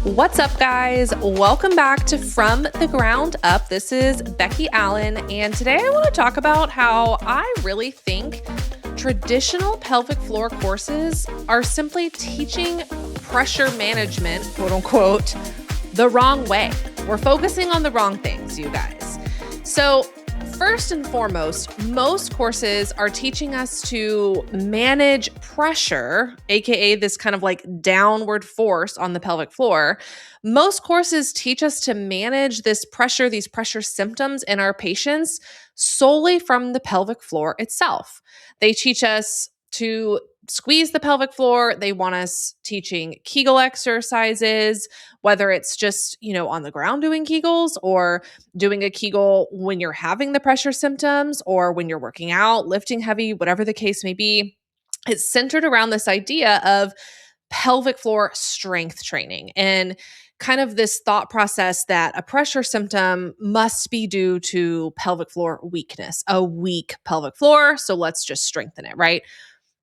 What's up, guys? Welcome back to From the Ground Up. This is Becky Allen, and today I want to talk about how I really think traditional pelvic floor courses are simply teaching pressure management, quote unquote, the wrong way. We're focusing on the wrong things, you guys. So, first and foremost, most courses are teaching us to manage pressure, aka this kind of like downward force on the pelvic floor. Most courses teach us to manage this pressure, these pressure symptoms in our patients solely from the pelvic floor itself. They teach us to squeeze the pelvic floor. They want us teaching Kegel exercises, whether it's just, on the ground doing Kegels or doing a Kegel when you're having the pressure symptoms or when you're working out, lifting heavy, whatever the case may be. It's centered around this idea of pelvic floor strength training and kind of this thought process that a pressure symptom must be due to pelvic floor weakness, a weak pelvic floor. So let's just strengthen it, right?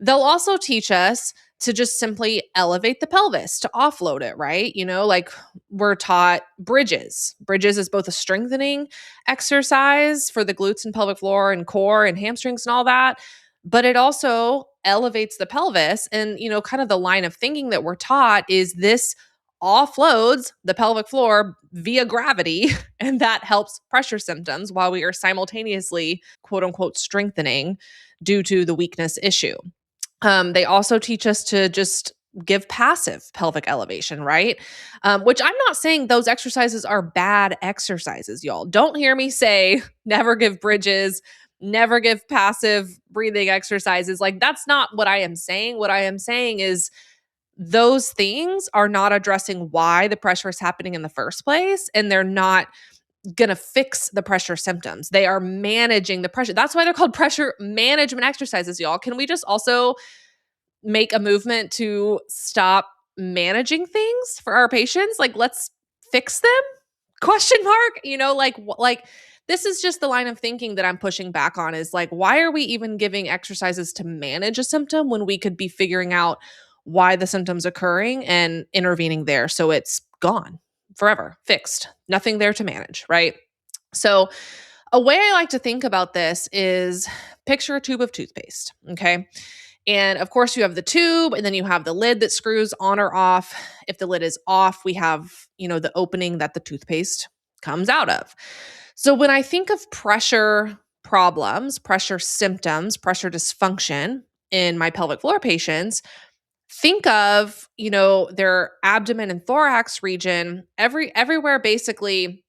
They'll also teach us to just simply elevate the pelvis, to offload it, right? Like we're taught bridges. Bridges is both a strengthening exercise for the glutes and pelvic floor and core and hamstrings and all that, but it also elevates the pelvis. And, kind of the line of thinking that we're taught is this offloads the pelvic floor via gravity, and that helps pressure symptoms while we are simultaneously, quote unquote, strengthening due to the weakness issue. They also teach us to just give passive pelvic elevation, right? Which I'm not saying those exercises are bad exercises, y'all. Don't hear me say never give bridges, never give passive breathing exercises. Like, that's not what I am saying. What I am saying is those things are not addressing why the pressure is happening in the first place, and they're not going to fix the pressure symptoms. They are managing the pressure. That's why they're called pressure management exercises, y'all. Can we just also make a movement to stop managing things for our patients? Like, let's fix them? Question mark. Like this is just the line of thinking that I'm pushing back on, is like, why are we even giving exercises to manage a symptom when we could be figuring out why the symptom's occurring and intervening there so it's gone forever, fixed, nothing there to manage, right? So a way I like to think about this is picture a tube of toothpaste, okay? And of course you have the tube, and then you have the lid that screws on or off. If the lid is off, we have, the opening that the toothpaste comes out of. So when I think of pressure problems, pressure symptoms, pressure dysfunction in my pelvic floor patients, think of, their abdomen and thorax region, everywhere basically,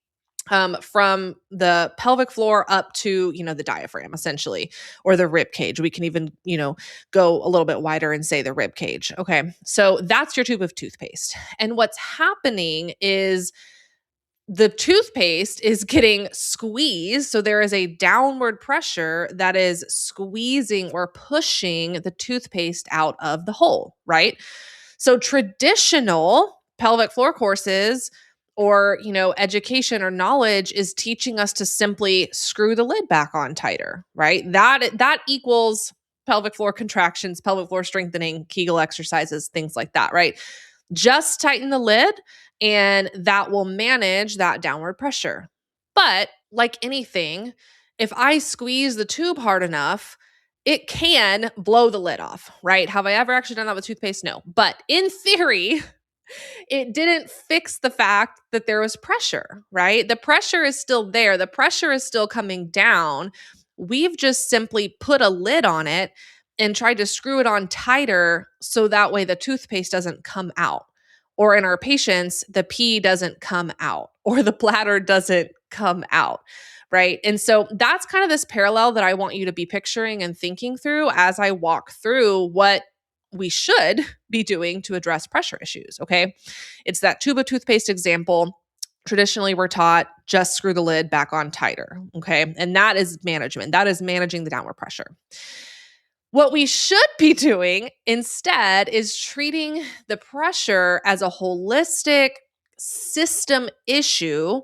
from the pelvic floor up to, the diaphragm essentially, or the rib cage. We can even, go a little bit wider and say the rib cage. Okay. So that's your tube of toothpaste. And what's happening is the toothpaste is getting squeezed. So there is a downward pressure that is squeezing or pushing the toothpaste out of the hole, right? So traditional pelvic floor courses or, education or knowledge is teaching us to simply screw the lid back on tighter, right? That equals pelvic floor contractions, pelvic floor strengthening, Kegel exercises, things like that, right? Just tighten the lid and that will manage that downward pressure. But like anything, if I squeeze the tube hard enough, it can blow the lid off, right? Have I ever actually done that with toothpaste? No. But in theory, it didn't fix the fact that there was pressure, right? The pressure is still there. The pressure is still coming down. We've just simply put a lid on it and tried to screw it on tighter so that way the toothpaste doesn't come out. Or in our patients, the pee doesn't come out or the bladder doesn't come out, right? And so that's kind of this parallel that I want you to be picturing and thinking through as I walk through what we should be doing to address pressure issues, okay? It's that tube of toothpaste example. Traditionally, we're taught just screw the lid back on tighter, okay? And that is management. That is managing the downward pressure. What we should be doing instead is treating the pressure as a holistic system issue,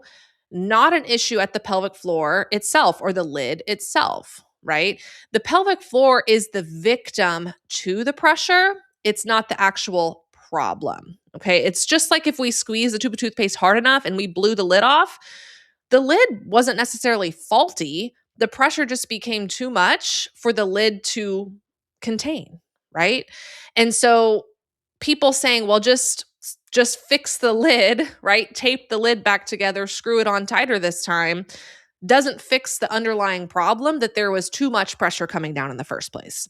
not an issue at the pelvic floor itself or the lid itself, right? The pelvic floor is the victim to the pressure. It's not the actual problem. Okay. It's just like if we squeeze the tube of toothpaste hard enough and we blew the lid off, the lid wasn't necessarily faulty. The pressure just became too much for the lid to contain, right? And so people saying, well, just fix the lid, right? Tape the lid back together, screw it on tighter this time, doesn't fix the underlying problem that there was too much pressure coming down in the first place.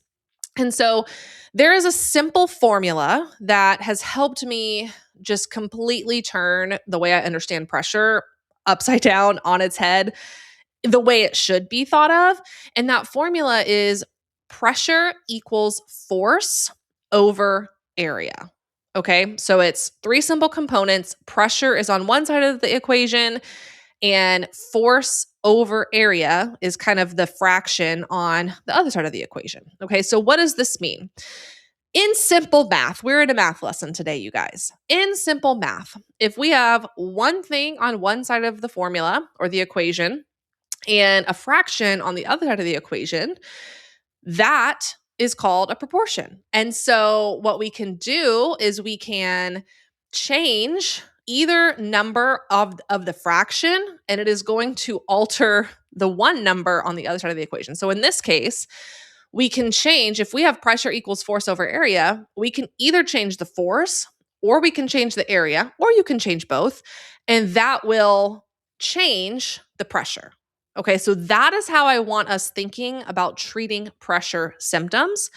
And so there is a simple formula that has helped me just completely turn the way I understand pressure upside down on its head, the way it should be thought of. And that formula is pressure equals force over area. Okay, so it's three simple components. Pressure is on one side of the equation, and force over area is kind of the fraction on the other side of the equation. Okay, so what does this mean? In simple math, we're in a math lesson today, you guys. In simple math, if we have one thing on one side of the formula or the equation and a fraction on the other side of the equation, that is called a proportion. And so what we can do is we can change either number of the fraction, and it is going to alter the one number on the other side of the equation. So in this case, we can change, if we have pressure equals force over area, we can either change the force or we can change the area, or you can change both, and that will change the pressure. Okay, so that is how I want us thinking about treating pressure symptoms,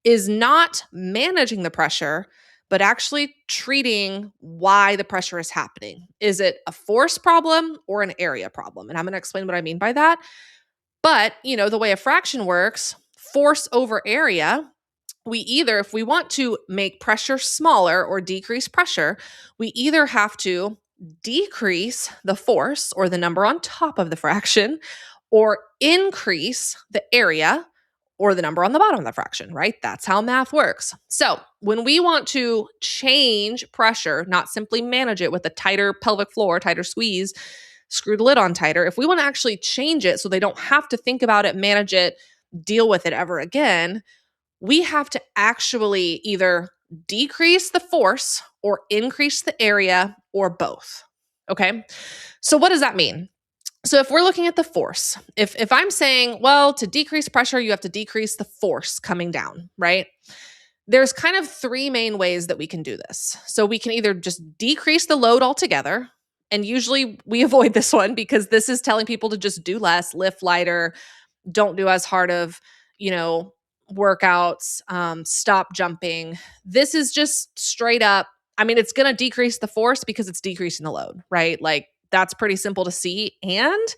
is not managing the pressure, but actually treating why the pressure is happening. Is it a force problem or an area problem? And I'm going to explain what I mean by that. But, the way a fraction works, force over area, we either, if we want to make pressure smaller or decrease pressure, we either have to decrease the force or the number on top of the fraction, or increase the area or the number on the bottom of the fraction, right? That's how math works. So when we want to change pressure, not simply manage it with a tighter pelvic floor, tighter squeeze, screw the lid on tighter, if we want to actually change it so they don't have to think about it, manage it, deal with it ever again, we have to actually either decrease the force or increase the area or both. Okay. So what does that mean? So if we're looking at the force, if I'm saying, well, to decrease pressure, you have to decrease the force coming down, right? There's kind of three main ways that we can do this. So we can either just decrease the load altogether, and usually we avoid this one because this is telling people to just do less, lift lighter, don't do as hard of, workouts, stop jumping. This is just straight up, it's going to decrease the force because it's decreasing the load, right? Like that's pretty simple to see. And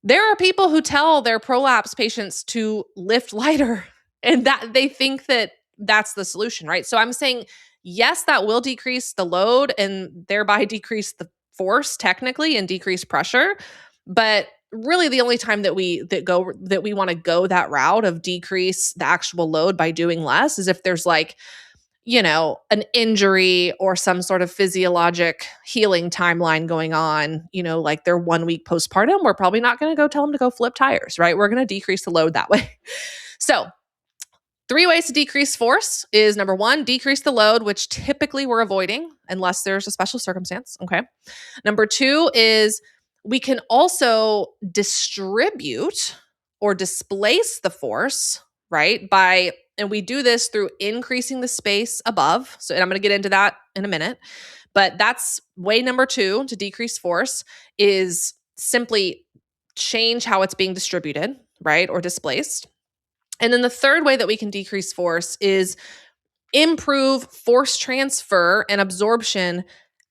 there are people who tell their prolapse patients to lift lighter and that they think that that's the solution, right? So I'm saying, yes, that will decrease the load and thereby decrease the force technically and decrease pressure. But really the only time that we want to go that route of decrease the actual load by doing less is if there's an injury or some sort of physiologic healing timeline going on, like they're 1 week postpartum, we're probably not going to go tell them to go flip tires, right? We're going to decrease the load that way. So 3 ways to decrease force is number 1, decrease the load, which typically we're avoiding unless there's a special circumstance. Okay. Number 2 is we can also distribute or displace the force, right? And we do this through increasing the space above. So, and I'm going to get into that in a minute, but that's way number 2 to decrease force is simply change how it's being distributed, right? Or displaced. And then the third way that we can decrease force is improve force transfer and absorption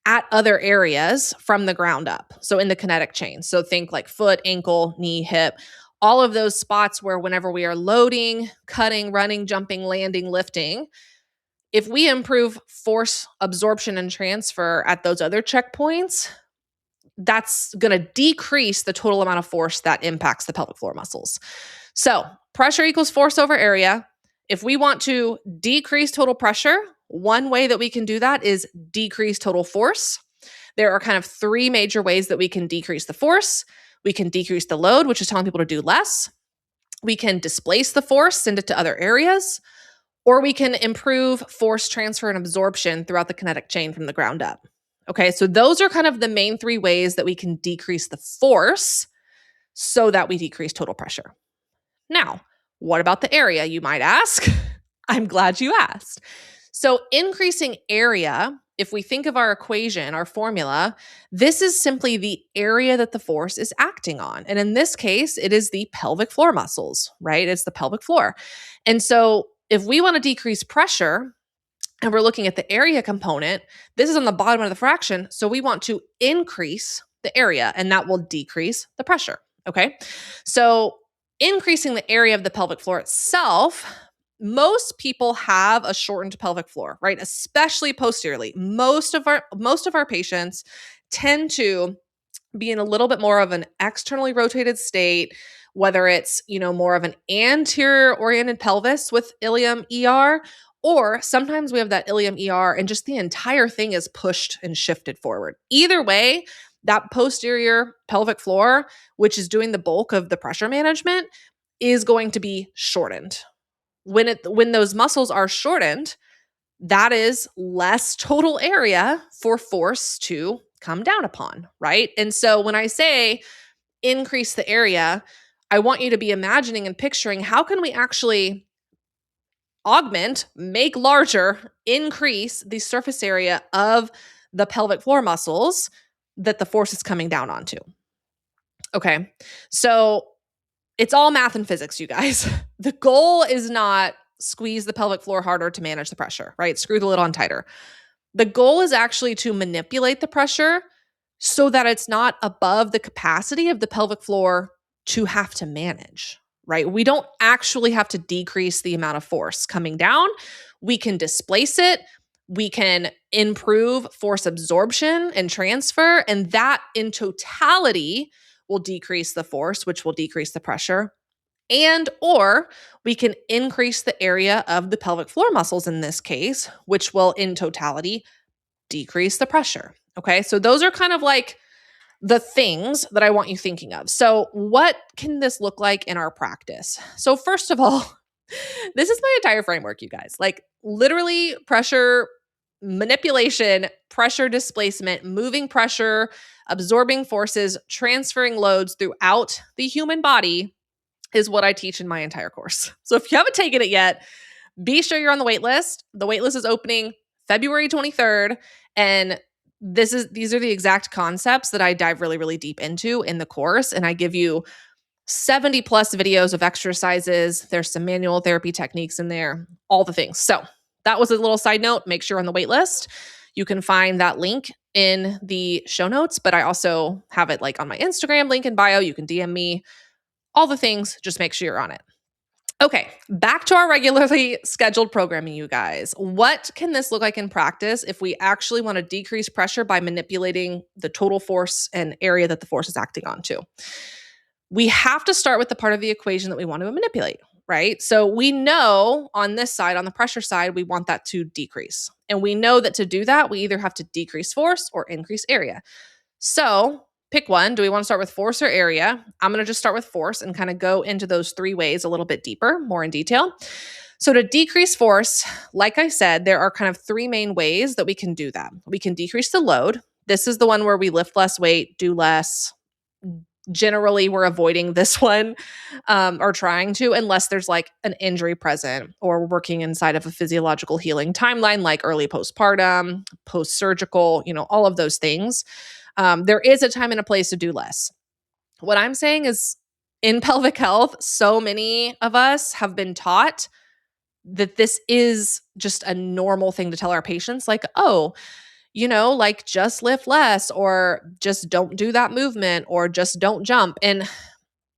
at other areas from the ground up. So in the kinetic chain. So think like foot, ankle, knee, hip, all of those spots where whenever we are loading, cutting, running, jumping, landing, lifting, if we improve force absorption and transfer at those other checkpoints, that's going to decrease the total amount of force that impacts the pelvic floor muscles. So pressure equals force over area. If we want to decrease total pressure, one way that we can do that is decrease total force. There are kind of 3 major ways that we can decrease the force. We can decrease the load, which is telling people to do less. We can displace the force, send it to other areas, or we can improve force transfer and absorption throughout the kinetic chain from the ground up. Okay, so those are kind of the main three ways that we can decrease the force so that we decrease total pressure. Now, what about the area, you might ask? I'm glad you asked. So increasing area, if we think of our equation, our formula, this is simply the area that the force is acting on. And in this case, it is the pelvic floor muscles, right? It's the pelvic floor. And so if we want to decrease pressure, and we're looking at the area component, this is on the bottom of the fraction. So we want to increase the area, and that will decrease the pressure. Okay. So increasing the area of the pelvic floor itself, most people have a shortened pelvic floor, right? Especially posteriorly. Most of our patients tend to be in a little bit more of an externally rotated state, whether it's, more of an anterior oriented pelvis with ilium ER, or sometimes we have that ilium ER and just the entire thing is pushed and shifted forward. Either way, that posterior pelvic floor, which is doing the bulk of the pressure management, is going to be shortened. When those muscles are shortened, that is less total area for force to come down upon, right? And so when I say increase the area, I want you to be imagining and picturing how can we actually augment, make larger, increase the surface area of the pelvic floor muscles that the force is coming down onto. Okay, so it's all math and physics, you guys. The goal is not squeeze the pelvic floor harder to manage the pressure, right? Screw the lid on tighter. The goal is actually to manipulate the pressure so that it's not above the capacity of the pelvic floor to have to manage, right? We don't actually have to decrease the amount of force coming down. We can displace it. We can improve force absorption and transfer, and that in totality will decrease the force, which will decrease the pressure. And or we can increase the area of the pelvic floor muscles in this case, which will in totality decrease the pressure. Okay, so those are kind of like the things that I want you thinking of. So what can this look like in our practice? So first of all, this is my entire framework, you guys. Like literally pressure manipulation, pressure displacement, moving pressure, absorbing forces, transferring loads throughout the human body is what I teach in my entire course. So if you haven't taken it yet, be sure you're on the wait list. The wait list is opening February 23rd, and these are the exact concepts that I dive really, really deep into in the course, and I give you 70 plus videos of exercises. There's some manual therapy techniques in there, all the things. So that was a little side note. Make sure you're on the wait list. You can find that link in the show notes, but I also have it like on my Instagram, link in bio. You can DM me, all the things. Just make sure you're on it. Okay, back to our regularly scheduled programming, you guys. What can this look like in practice if we actually want to decrease pressure by manipulating the total force and area that the force is acting onto? We have to start with the part of the equation that we want to manipulate, right? So we know on this side, on the pressure side, we want that to decrease. And we know that to do that, we either have to decrease force or increase area. So pick one. Do we want to start with force or area? I'm going to just start with force and kind of go into those three ways a little bit deeper, more in detail. So to decrease force, like I said, there are kind of three main ways that we can do that. We can decrease the load. This is the one where we lift less weight, do less. Generally, we're avoiding this one or trying to, unless there's like an injury present or we're working inside of a physiological healing timeline, like early postpartum, post-surgical, all of those things. There is a time and a place to do less. What I'm saying is in pelvic health, so many of us have been taught that this is just a normal thing to tell our patients, like, oh, like just lift less or just don't do that movement or just don't jump. And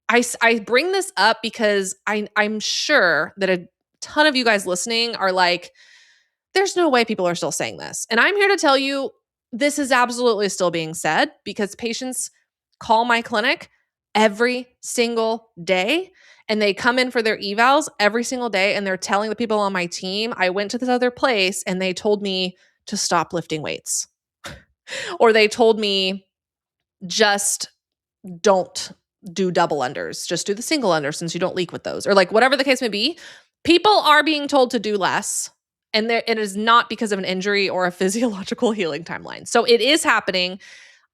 I bring this up because I'm sure that a ton of you guys listening are like, there's no way people are still saying this. And I'm here to tell you this is absolutely still being said because patients call my clinic every single day and they come in for their evals every single day and they're telling the people on my team, I went to this other place and they told me to stop lifting weights. Or they told me just don't do double unders, just do the single under since you don't leak with those. Or like whatever the case may be, People are being told to do less, and it is not because of an injury or a physiological healing timeline. So it is happening.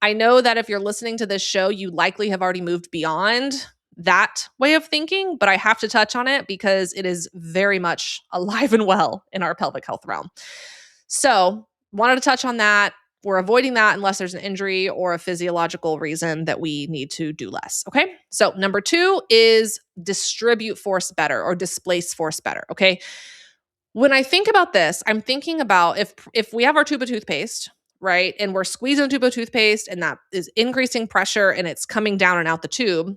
I know that if you're listening to this show, you likely have already moved beyond that way of thinking, but I have to touch on it because it is very much alive and well in our pelvic health realm. So, wanted to touch on that. We're avoiding that unless there's an injury or a physiological reason that we need to do less. Okay. So, number 2 is distribute force better or displace force better. Okay. When I think about this, I'm thinking about if we have our tube of toothpaste, right, and we're squeezing the tube of toothpaste and that is increasing pressure and it's coming down and out the tube.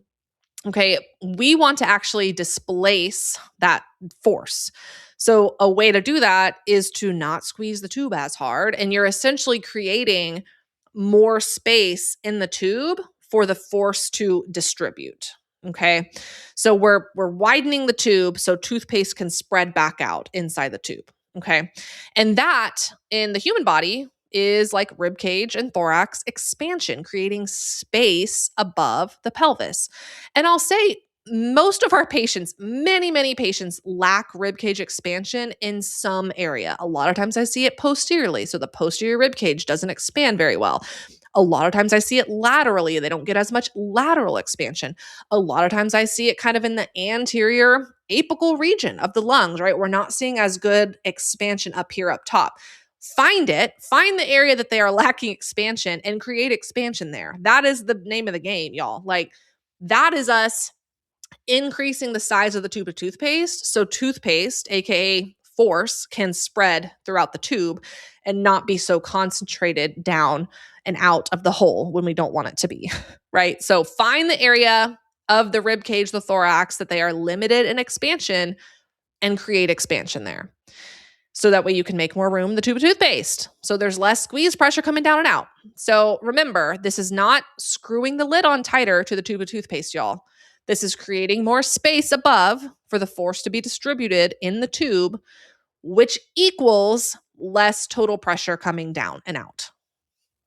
Okay, we want to actually displace that force. So, a way to do that is to not squeeze the tube as hard. And you're essentially creating more space in the tube for the force to distribute. Okay, so we're widening the tube so toothpaste can spread back out inside the tube. Okay, and that in the human body is like ribcage and thorax expansion, creating space above the pelvis. And I'll say most of our patients, many patients lack ribcage expansion in some area. A lot of times I see it posteriorly. So the posterior ribcage doesn't expand very well. A lot of times I see it laterally. They don't get as much lateral expansion. A lot of times I see it kind of in the anterior apical region of the lungs, right? We're not seeing as good expansion up here up top. Find the area that they are lacking expansion and create expansion there. That is the name of the game, y'all. Like that is us increasing the size of the tube of toothpaste. So toothpaste, AKA force, can spread throughout the tube and not be so concentrated down and out of the hole when we don't want it to be, right? So find the area of the rib cage, the thorax, that they are limited in expansion and create expansion there. So that way you can make more room in the tube of toothpaste. So there's less squeeze pressure coming down and out. So remember, this is not screwing the lid on tighter to the tube of toothpaste, y'all. This is creating more space above for the force to be distributed in the tube, which equals less total pressure coming down and out.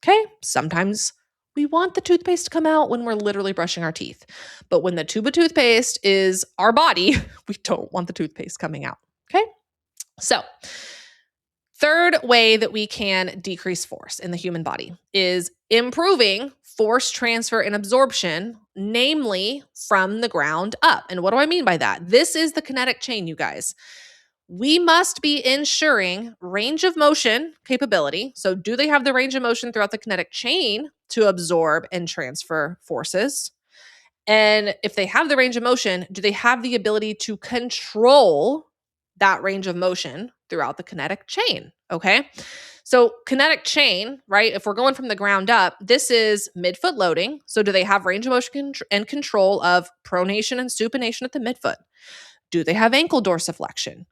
Okay? Sometimes we want the toothpaste to come out when we're literally brushing our teeth. But when the tube of toothpaste is our body, we don't want the toothpaste coming out. Okay? So, third way that we can decrease force in the human body is improving force transfer and absorption, namely from the ground up. And what do I mean by that? This is the kinetic chain, you guys. We must be ensuring range of motion capability. So, do they have the range of motion throughout the kinetic chain to absorb and transfer forces? And if they have the range of motion, do they have the ability to control that range of motion throughout the kinetic chain? Okay. So kinetic chain, right? If we're going from the ground up, this is midfoot loading. So do they have range of motion and control of pronation and supination at the midfoot? Do they have ankle dorsiflexion?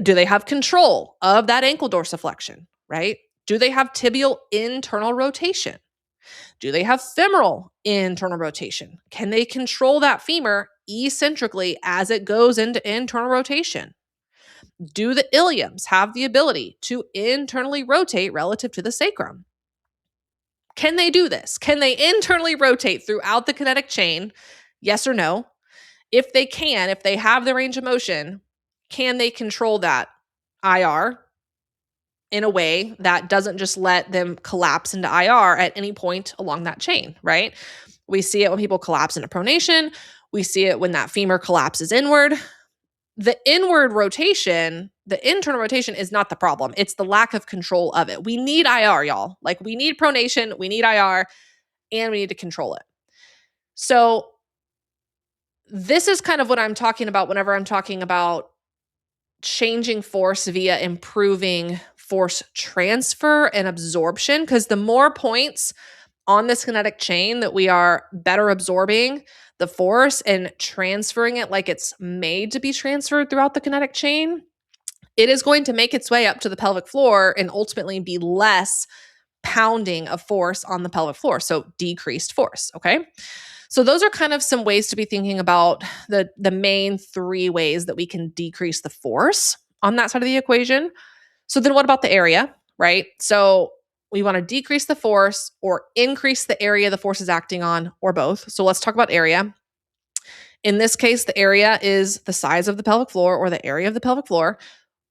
Do they have control of that ankle dorsiflexion, right? Do they have tibial internal rotation? Do they have femoral internal rotation? Can they control that femur eccentrically as it goes into internal rotation? Do the iliums have the ability to internally rotate relative to the sacrum? Can they do this? Can they internally rotate throughout the kinetic chain? Yes or no? If they can, if they have the range of motion, can they control that IR in a way that doesn't just let them collapse into IR at any point along that chain, right? We see it when people collapse into pronation. We see it when that femur collapses inward. The inward rotation, the internal rotation is not the problem. It's the lack of control of it. We need IR, y'all. Like we need pronation, we need IR, and we need to control it. So this is kind of what I'm talking about whenever I'm talking about changing force via improving force transfer and absorption, because the more points on this kinetic chain that we are better absorbing the force and transferring it like it's made to be transferred throughout the kinetic chain, it is going to make its way up to the pelvic floor and ultimately be less pounding of force on the pelvic floor. So decreased force. Okay. So those are kind of some ways to be thinking about the main 3 ways that we can decrease the force on that side of the equation. So then what about the area, right? So we want to decrease the force or increase the area the force is acting on, or both. So let's talk about area. In this case, the area is the size of the pelvic floor or the area of the pelvic floor,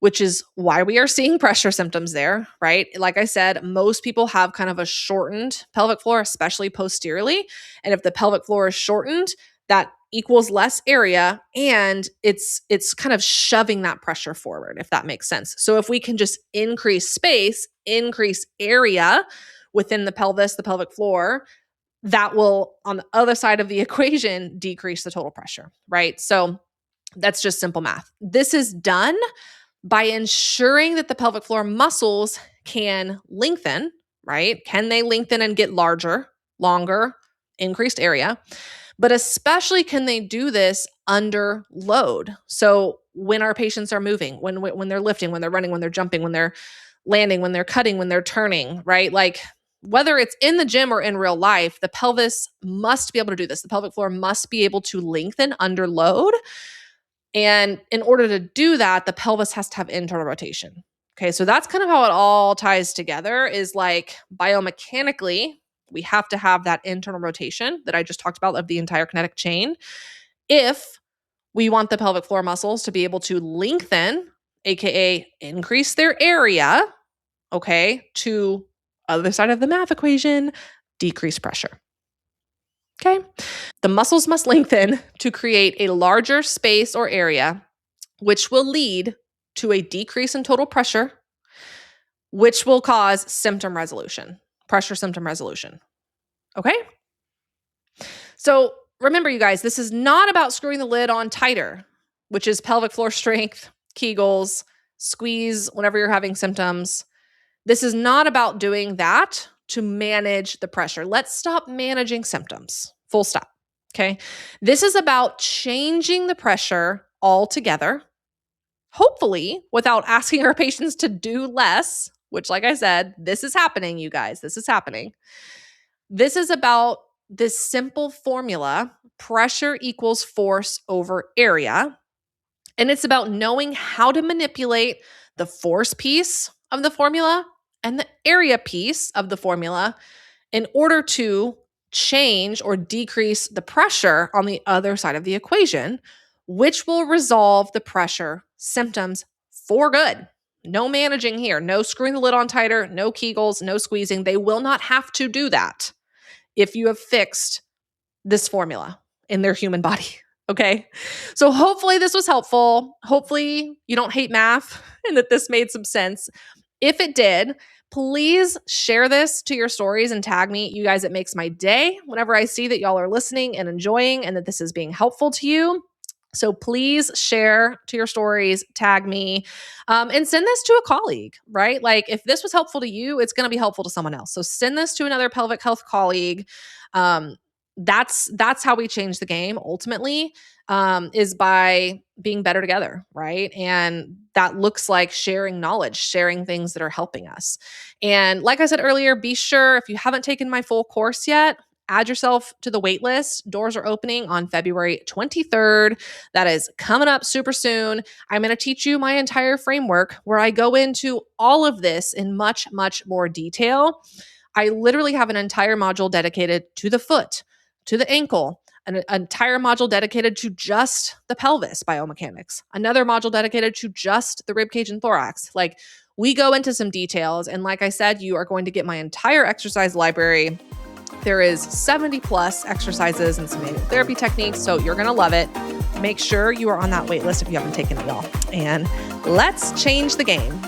which is why we are seeing pressure symptoms there, right? Like I said, most people have kind of a shortened pelvic floor, especially posteriorly. And if the pelvic floor is shortened, that equals less area, and it's kind of shoving that pressure forward, if that makes sense. So if we can just increase space, increase area within the pelvis, the pelvic floor, that will, on the other side of the equation, decrease the total pressure, right? So that's just simple math. This is done by ensuring that the pelvic floor muscles can lengthen, right? Can they lengthen and get larger, longer, increased area? But especially can they do this under load? So when our patients are moving, when they're lifting, when they're running, when they're jumping, when they're landing, when they're cutting, when they're turning, right? Like whether it's in the gym or in real life, the pelvis must be able to do this. The pelvic floor must be able to lengthen under load. And in order to do that, the pelvis has to have internal rotation. Okay, so that's kind of how it all ties together, is like biomechanically, we have to have that internal rotation that I just talked about of the entire kinetic chain. If we want the pelvic floor muscles to be able to lengthen, AKA increase their area, okay, to other side of the math equation, decrease pressure. Okay. The muscles must lengthen to create a larger space or area, which will lead to a decrease in total pressure, which will cause symptom resolution, pressure symptom resolution. Okay. So remember, you guys, this is not about screwing the lid on tighter, which is pelvic floor strength, Kegels, squeeze whenever you're having symptoms. This is not about doing that to manage the pressure. Let's stop managing symptoms. Full stop. Okay. This is about changing the pressure altogether, hopefully without asking our patients to do less, which, like I said, this is happening, you guys. This is happening. This is about this simple formula: pressure equals force over area. And it's about knowing how to manipulate the force piece of the formula and the area piece of the formula in order to change or decrease the pressure on the other side of the equation, which will resolve the pressure symptoms for good. No managing here, no screwing the lid on tighter, no Kegels, no squeezing. They will not have to do that if you have fixed this formula in their human body. Okay. So hopefully this was helpful. Hopefully you don't hate math and that this made some sense. If it did, please share this to your stories and tag me. You guys, it makes my day whenever I see that y'all are listening and enjoying and that this is being helpful to you. So please share to your stories, tag me, and send this to a colleague, right? Like if this was helpful to you, it's going to be helpful to someone else. So send this to another pelvic health colleague. That's how we change the game ultimately, is by being better together, right? And that looks like sharing knowledge, sharing things that are helping us. And like I said earlier, be sure, if you haven't taken my full course yet, add yourself to the waitlist. Doors are opening on February 23rd. That is coming up super soon. I'm going to teach you my entire framework where I go into all of this in much, much more detail. I literally have an entire module dedicated to the foot, to the ankle, an entire module dedicated to just the pelvis biomechanics, another module dedicated to just the ribcage and thorax. Like, we go into some details. And like I said, you are going to get my entire exercise library. There is 70 plus exercises and some manual therapy techniques. So you're going to love it. Make sure you are on that wait list if you haven't taken it, y'all. And let's change the game.